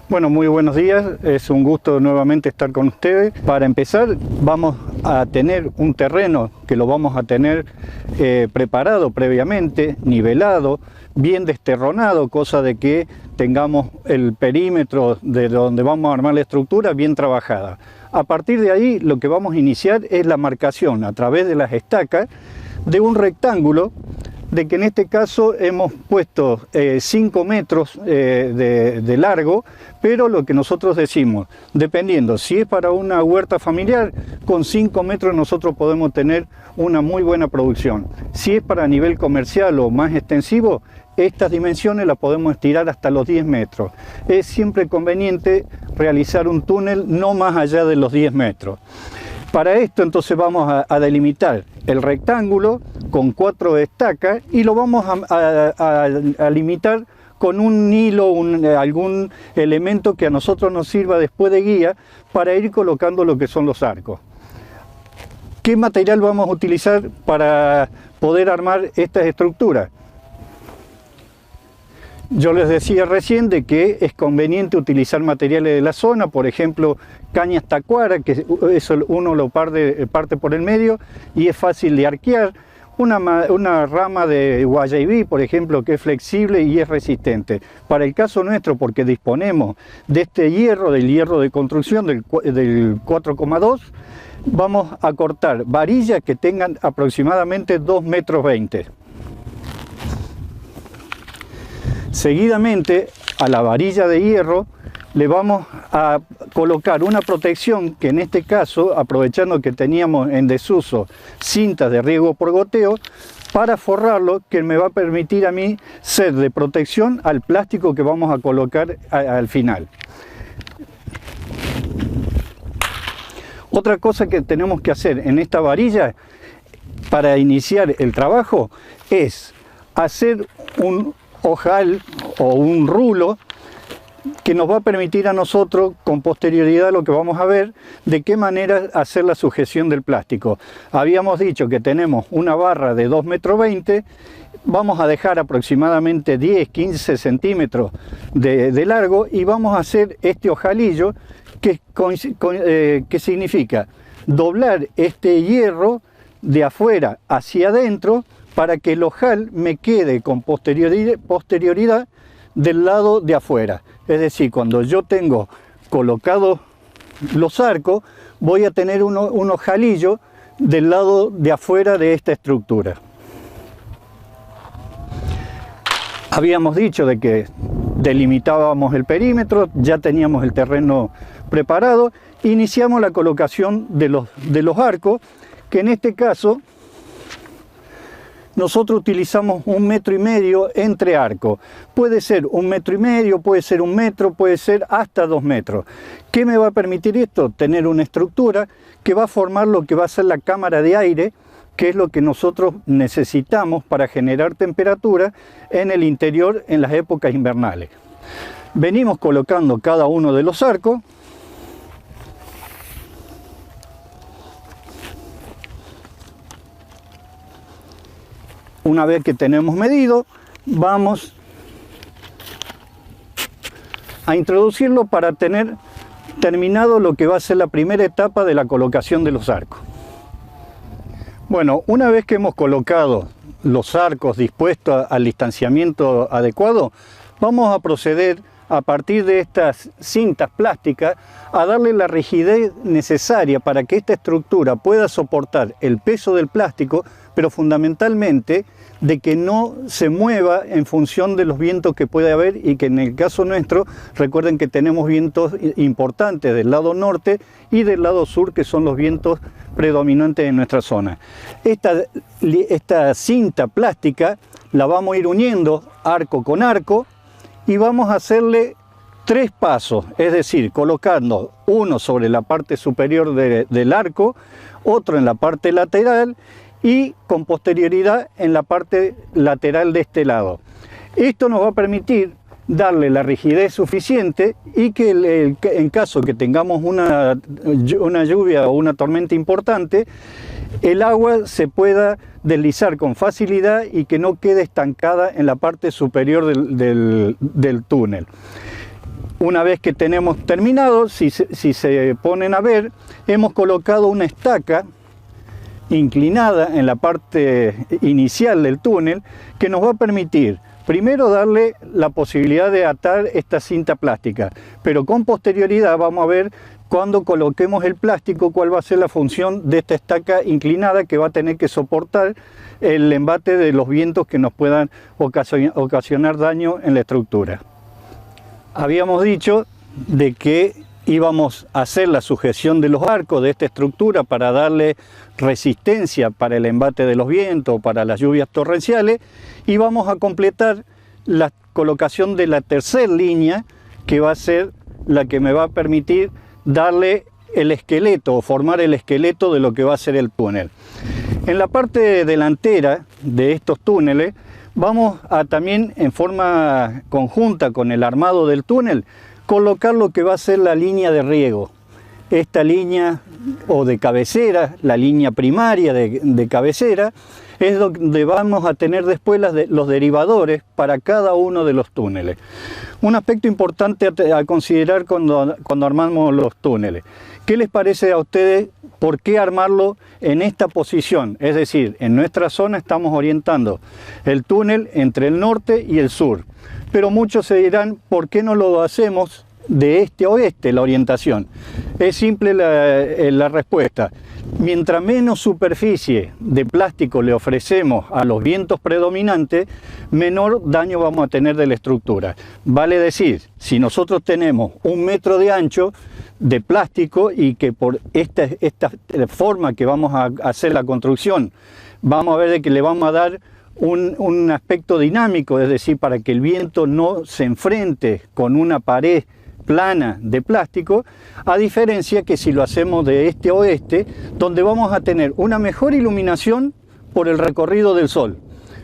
Bueno, muy buenos días, es un gusto nuevamente estar con ustedes. Para empezar, vamos a tener un terreno que lo vamos a tener preparado previamente, nivelado, bien desterronado, cosa de que tengamos el perímetro de donde vamos a armar la estructura bien trabajada. A partir de ahí, lo que vamos a iniciar es la marcación a través de las estacas de un rectángulo, de que en este caso hemos puesto 5 metros de largo, pero lo que nosotros decimos, dependiendo si es para una huerta familiar, con 5 metros nosotros podemos tener una muy buena producción. Si es para nivel comercial o más extensivo, estas dimensiones las podemos estirar hasta los 10 metros. Es siempre conveniente realizar un túnel no más allá de los 10 metros. Para esto entonces vamos a delimitar el rectángulo con 4 estacas y lo vamos a limitar con un hilo, algún elemento que a nosotros nos sirva después de guía para ir colocando lo que son los arcos. ¿Qué material vamos a utilizar para poder armar estas estructuras? Yo les decía recién de que es conveniente utilizar materiales de la zona, por ejemplo, cañas tacuara, que eso uno lo parte por el medio y es fácil de arquear. Una rama de guayaibí, por ejemplo, que es flexible y es resistente. Para el caso nuestro, porque disponemos de este hierro, del hierro de construcción del 4,2, vamos a cortar varillas que tengan aproximadamente 2,20 metros. Seguidamente a la varilla de hierro le vamos a colocar una protección que en este caso, aprovechando que teníamos en desuso cintas de riego por goteo, para forrarlo, que me va a permitir a mí ser de protección al plástico que vamos a colocar al final. Otra cosa que tenemos que hacer en esta varilla para iniciar el trabajo es hacer un ojal o un rulo que nos va a permitir a nosotros con posterioridad lo que vamos a ver de qué manera hacer la sujeción del plástico. Habíamos dicho que tenemos una barra de 2,20 metros, vamos a dejar aproximadamente 10-15 centímetros de largo y vamos a hacer este ojalillo que significa doblar este hierro de afuera hacia adentro para que el ojal me quede con posterioridad del lado de afuera. Es decir, cuando yo tengo colocados los arcos, voy a tener un ojalillo del lado de afuera de esta estructura. Habíamos dicho de que delimitábamos el perímetro, ya teníamos el terreno preparado, iniciamos la colocación de los arcos, que en este caso nosotros utilizamos 1,5 metros entre arcos. Puede ser 1,5 metros, puede ser 1 metro, puede ser hasta 2 metros. ¿Qué me va a permitir esto? Tener una estructura que va a formar lo que va a ser la cámara de aire, que es lo que nosotros necesitamos para generar temperatura en el interior en las épocas invernales. Venimos colocando cada uno de los arcos. Una vez que tenemos medido, vamos a introducirlo para tener terminado lo que va a ser la primera etapa de la colocación de los arcos. Bueno, una vez que hemos colocado los arcos dispuestos al distanciamiento adecuado, vamos a proceder a partir de estas cintas plásticas a darle la rigidez necesaria para que esta estructura pueda soportar el peso del plástico, pero fundamentalmente de que no se mueva en función de los vientos que puede haber y que en el caso nuestro, recuerden que tenemos vientos importantes del lado norte y del lado sur, que son los vientos predominantes en nuestra zona. Esta cinta plástica la vamos a ir uniendo arco con arco y vamos a hacerle 3 pasos, es decir, colocando uno sobre la parte superior del arco, otro en la parte lateral y con posterioridad en la parte lateral de este lado. Esto nos va a permitir darle la rigidez suficiente y que en caso que tengamos una lluvia o una tormenta importante, el agua se pueda deslizar con facilidad y que no quede estancada en la parte superior del túnel. Una vez que tenemos terminado, si se ponen a ver, hemos colocado una estaca inclinada en la parte inicial del túnel que nos va a permitir primero darle la posibilidad de atar esta cinta plástica, pero con posterioridad vamos a ver cuando coloquemos el plástico cuál va a ser la función de esta estaca inclinada que va a tener que soportar el embate de los vientos que nos puedan ocasionar daño en la estructura. Habíamos dicho de que íbamos a hacer la sujeción de los arcos de esta estructura para darle resistencia para el embate de los vientos, para las lluvias torrenciales, y vamos a completar la colocación de la tercera línea, que va a ser la que me va a permitir darle el esqueleto o formar el esqueleto de lo que va a ser el túnel. En la parte delantera de estos túneles vamos a también, en forma conjunta con el armado del túnel, colocar lo que va a ser la línea de riego. Esta línea o de cabecera, la línea primaria de cabecera, es donde vamos a tener después los derivadores para cada uno de los túneles. Un aspecto importante a considerar cuando armamos los túneles. ¿Qué les parece a ustedes por qué armarlo en esta posición? Es decir, en nuestra zona estamos orientando el túnel entre el norte y el sur. Pero muchos se dirán, ¿por qué no lo hacemos de este a oeste la orientación? Es simple la respuesta. Mientras menos superficie de plástico le ofrecemos a los vientos predominantes, menor daño vamos a tener de la estructura. Vale decir, si nosotros tenemos 1 metro de ancho de plástico y que por esta forma que vamos a hacer la construcción, vamos a ver de que le vamos a dar un aspecto dinámico, es decir, para que el viento no se enfrente con una pared plana de plástico, a diferencia que si lo hacemos de este a oeste, donde vamos a tener una mejor iluminación por el recorrido del sol,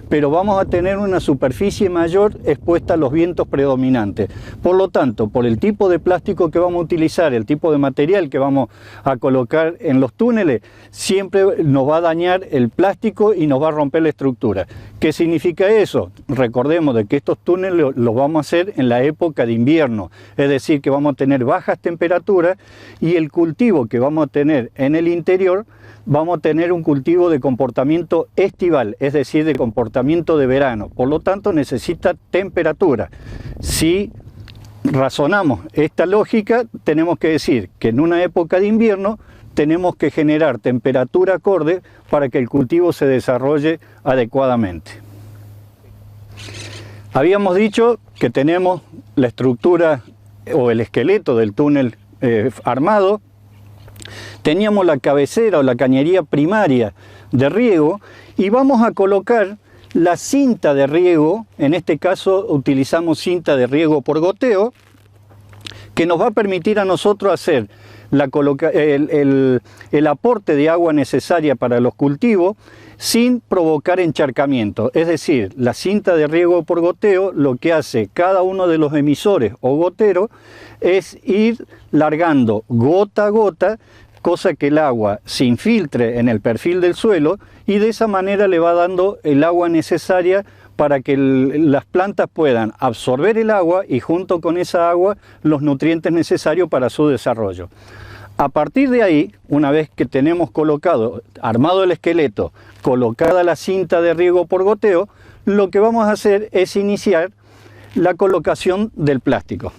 pero vamos a tener una superficie mayor expuesta a los vientos predominantes. Por lo tanto, por el tipo de plástico que vamos a utilizar, el tipo de material que vamos a colocar en los túneles, siempre nos va a dañar el plástico y nos va a romper la estructura. ¿Qué significa eso? Recordemos de que estos túneles los vamos a hacer en la época de invierno, es decir, que vamos a tener bajas temperaturas y el cultivo que vamos a tener en el interior vamos a tener un cultivo de comportamiento estival, es decir, de comportamiento de verano. Por lo tanto, necesita temperatura. Si razonamos esta lógica, tenemos que decir que en una época de invierno tenemos que generar temperatura acorde para que el cultivo se desarrolle adecuadamente. Habíamos dicho que tenemos la estructura o el esqueleto del túnel armado. Teníamos la cabecera o la cañería primaria de riego y vamos a colocar la cinta de riego. En este caso utilizamos cinta de riego por goteo, que nos va a permitir a nosotros hacer el aporte de agua necesaria para los cultivos sin provocar encharcamiento. Es decir, la cinta de riego por goteo, lo que hace cada uno de los emisores o goteros es ir largando gota a gota, cosa que el agua se infiltre en el perfil del suelo y de esa manera le va dando el agua necesaria para que las plantas puedan absorber el agua y junto con esa agua los nutrientes necesarios para su desarrollo. A partir de ahí, una vez que tenemos colocado, armado el esqueleto, colocada la cinta de riego por goteo, lo que vamos a hacer es iniciar la colocación del plástico.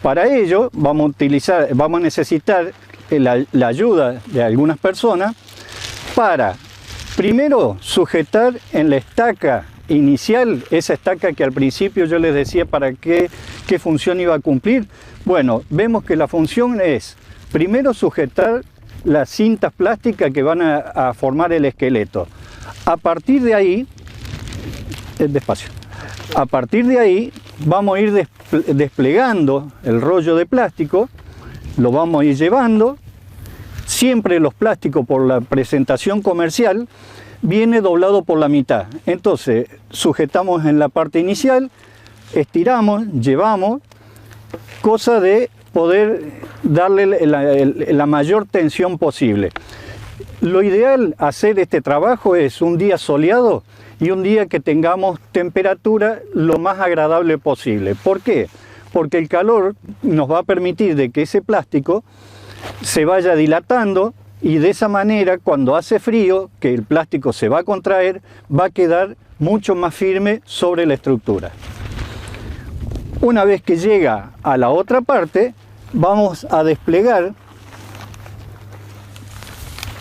Para ello vamos a necesitar la ayuda de algunas personas para primero sujetar en la estaca inicial, esa estaca que al principio yo les decía para qué función iba a cumplir. Bueno, vemos que la función es primero sujetar las cintas plásticas que van a formar el esqueleto. A partir de ahí, despacio, a partir de ahí vamos a ir desplegando el rollo de plástico, lo vamos a ir llevando. Siempre los plásticos, por la presentación comercial, viene doblado por la mitad. Entonces sujetamos en la parte inicial, estiramos, llevamos, cosa de poder darle la mayor tensión posible. Lo ideal hacer este trabajo es un día soleado y un día que tengamos temperatura lo más agradable posible. ¿Por qué? Porque el calor nos va a permitir de que ese plástico se vaya dilatando y de esa manera cuando hace frío, que el plástico se va a contraer, va a quedar mucho más firme sobre la estructura. Una vez que llega a la otra parte, vamos a desplegar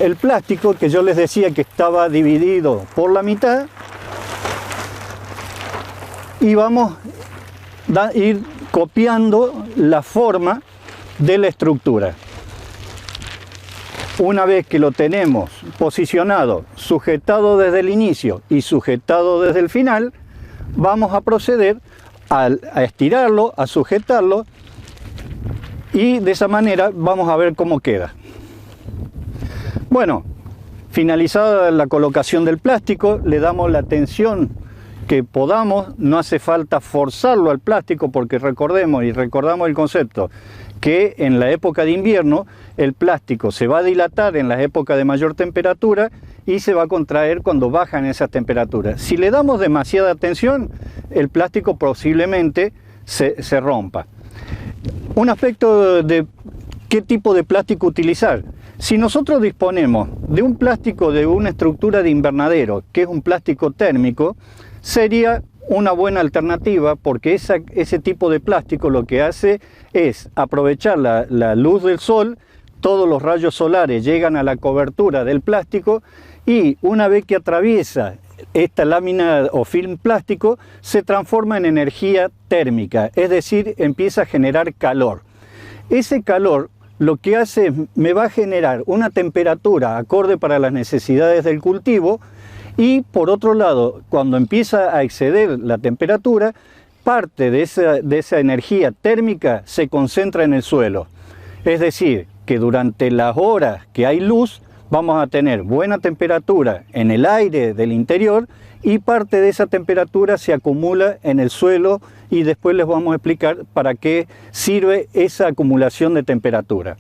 el plástico que yo les decía que estaba dividido por la mitad y vamos a ir copiando la forma de la estructura. Una vez que lo tenemos posicionado, sujetado desde el inicio y sujetado desde el final, vamos a proceder a estirarlo, a sujetarlo y de esa manera vamos a ver cómo queda. Bueno, finalizada la colocación del plástico, le damos la tensión que podamos, no hace falta forzarlo al plástico porque recordamos el concepto que en la época de invierno el plástico se va a dilatar en las épocas de mayor temperatura y se va a contraer cuando bajan esas temperaturas. Si le damos demasiada tensión, el plástico posiblemente se rompa. Un aspecto de qué tipo de plástico utilizar. Si nosotros disponemos de un plástico de una estructura de invernadero, que es un plástico térmico, sería una buena alternativa porque ese tipo de plástico lo que hace es aprovechar la luz del sol, todos los rayos solares llegan a la cobertura del plástico y una vez que atraviesa esta lámina o film plástico se transforma en energía térmica, es decir, empieza a generar calor. Ese calor lo que hace es me va a generar una temperatura acorde para las necesidades del cultivo y por otro lado, cuando empieza a exceder la temperatura, parte de esa energía térmica se concentra en el suelo. Es decir, que durante las horas que hay luz vamos a tener buena temperatura en el aire del interior y parte de esa temperatura se acumula en el suelo y después les vamos a explicar para qué sirve esa acumulación de temperatura.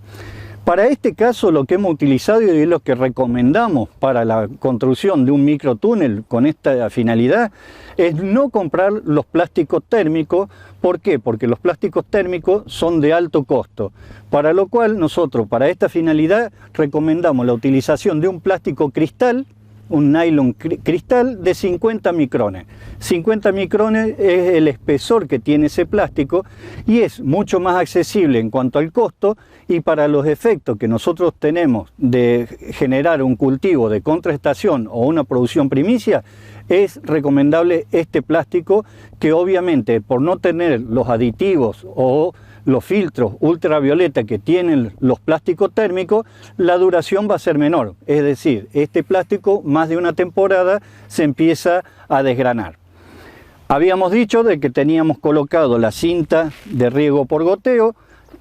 Para este caso lo que hemos utilizado y es lo que recomendamos para la construcción de un microtúnel con esta finalidad es no comprar los plásticos térmicos. ¿Por qué? Porque los plásticos térmicos son de alto costo, para lo cual nosotros para esta finalidad recomendamos la utilización de un plástico cristal, un nylon cristal de 50 micrones. 50 micrones es el espesor que tiene ese plástico y es mucho más accesible en cuanto al costo y para los efectos que nosotros tenemos de generar un cultivo de contraestación o una producción primicia, es recomendable este plástico que obviamente por no tener los aditivos o los filtros ultravioleta que tienen los plásticos térmicos, la duración va a ser menor. Es decir, este plástico más de una temporada se empieza a desgranar. Habíamos dicho de que teníamos colocado la cinta de riego por goteo,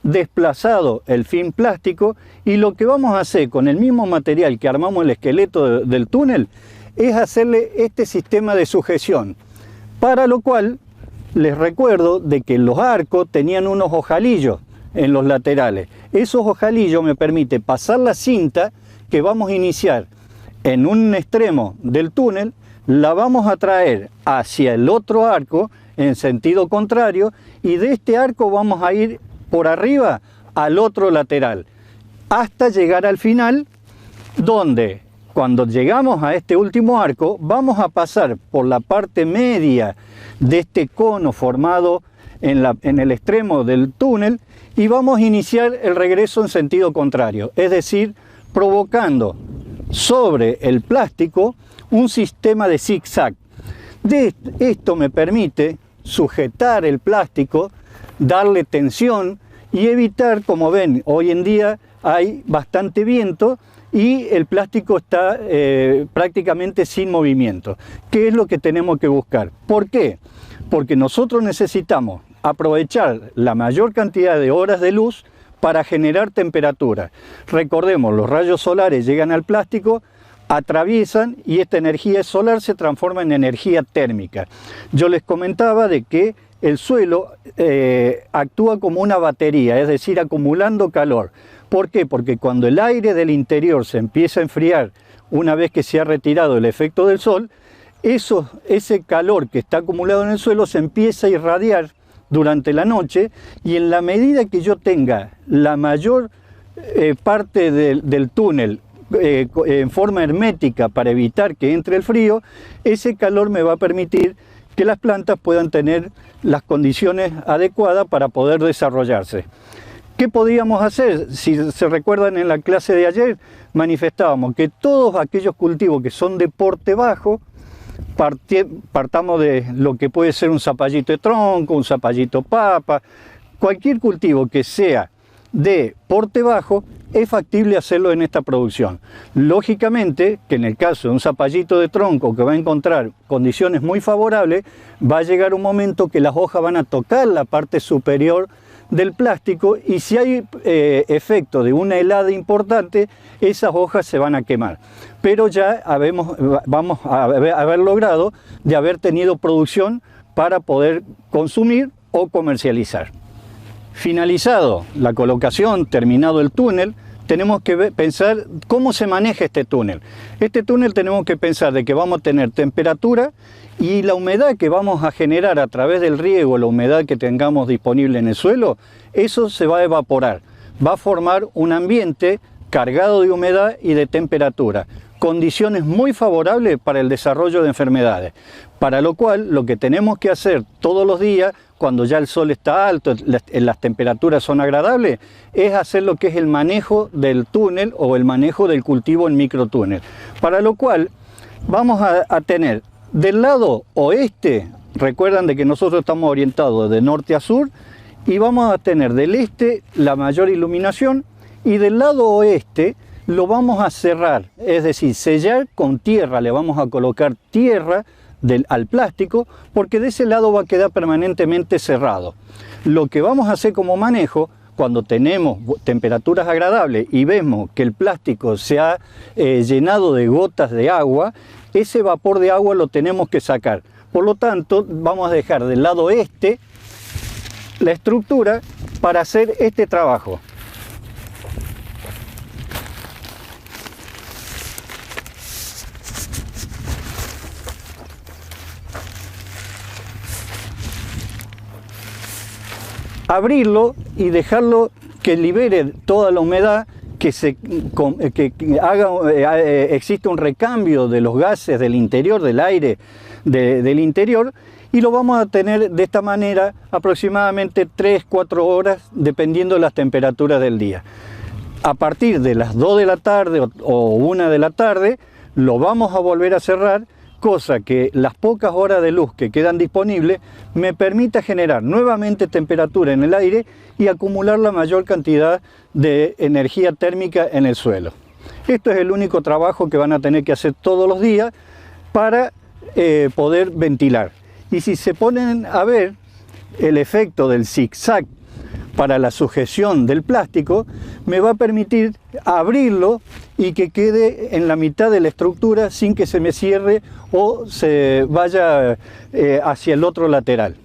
desplazado el film plástico y lo que vamos a hacer con el mismo material que armamos el esqueleto del túnel es hacerle este sistema de sujeción, para lo cual les recuerdo de que los arcos tenían unos ojalillos en los laterales. Esos ojalillos me permiten pasar la cinta que vamos a iniciar en un extremo del túnel, la vamos a traer hacia el otro arco en sentido contrario y de este arco vamos a ir por arriba al otro lateral hasta llegar al final, donde cuando llegamos a este último arco vamos a pasar por la parte media de este cono formado en el extremo del túnel y vamos a iniciar el regreso en sentido contrario, es decir, provocando sobre el plástico un sistema de zigzag. Esto me permite sujetar el plástico, darle tensión y evitar, como ven, hoy en día hay bastante viento y el plástico está prácticamente sin movimiento. ¿Qué es lo que tenemos que buscar? ¿Por qué? Porque nosotros necesitamos aprovechar la mayor cantidad de horas de luz para generar temperatura. Recordemos, los rayos solares llegan al plástico, atraviesan y esta energía solar se transforma en energía térmica. Yo les comentaba de que el suelo actúa como una batería, es decir, acumulando calor. ¿Por qué? Porque cuando el aire del interior se empieza a enfriar, una vez que se ha retirado el efecto del sol, ese calor que está acumulado en el suelo se empieza a irradiar durante la noche, y en la medida que yo tenga la mayor parte del túnel en forma hermética para evitar que entre el frío, ese calor me va a permitir que las plantas puedan tener las condiciones adecuadas para poder desarrollarse. ¿Qué podíamos hacer? Si se recuerdan, en la clase de ayer manifestábamos que todos aquellos cultivos que son de porte bajo, partamos de lo que puede ser un zapallito de tronco, un zapallito papa, cualquier cultivo que sea de porte bajo, es factible hacerlo en esta producción. Lógicamente que en el caso de un zapallito de tronco que va a encontrar condiciones muy favorables, va a llegar un momento que las hojas van a tocar la parte superior del plástico, y si hay efecto de una helada importante, esas hojas se van a quemar. Pero ya vamos a haber logrado de haber tenido producción para poder consumir o comercializar. Finalizado la colocación, terminado el túnel, tenemos que pensar cómo se maneja este túnel. Este túnel tenemos que pensar de que vamos a tener temperatura, y la humedad que vamos a generar a través del riego, la humedad que tengamos disponible en el suelo, eso se va a evaporar. Va a formar un ambiente cargado de humedad y de temperatura. Condiciones muy favorables para el desarrollo de enfermedades. Para lo cual, lo que tenemos que hacer todos los días, cuando ya el sol está alto, las temperaturas son agradables, es hacer lo que es el manejo del túnel o el manejo del cultivo en microtúnel. Para lo cual, vamos a tener del lado oeste, recuerdan de que nosotros estamos orientados de norte a sur, y vamos a tener del este la mayor iluminación, y del lado oeste lo vamos a cerrar, es decir, sellar con tierra, le vamos a colocar tierra al plástico, porque de ese lado va a quedar permanentemente cerrado. Lo que vamos a hacer como manejo, cuando tenemos temperaturas agradables y vemos que el plástico se ha llenado de gotas de agua, ese vapor de agua lo tenemos que sacar. Por lo tanto, vamos a dejar del lado este la estructura para hacer este trabajo. Abrirlo y dejarlo que libere toda la humedad, que existe un recambio de los gases del interior, del aire del interior, y lo vamos a tener de esta manera aproximadamente 3-4 horas, dependiendo de las temperaturas del día. A partir de las 2 de la tarde o 1 de la tarde, lo vamos a volver a cerrar, cosa que las pocas horas de luz que quedan disponibles me permita generar nuevamente temperatura en el aire y acumular la mayor cantidad de energía térmica en el suelo. Esto es el único trabajo que van a tener que hacer todos los días para poder ventilar. Y si se ponen a ver el efecto del zigzag para la sujeción del plástico, me va a permitir abrirlo y que quede en la mitad de la estructura sin que se me cierre o se vaya hacia el otro lateral.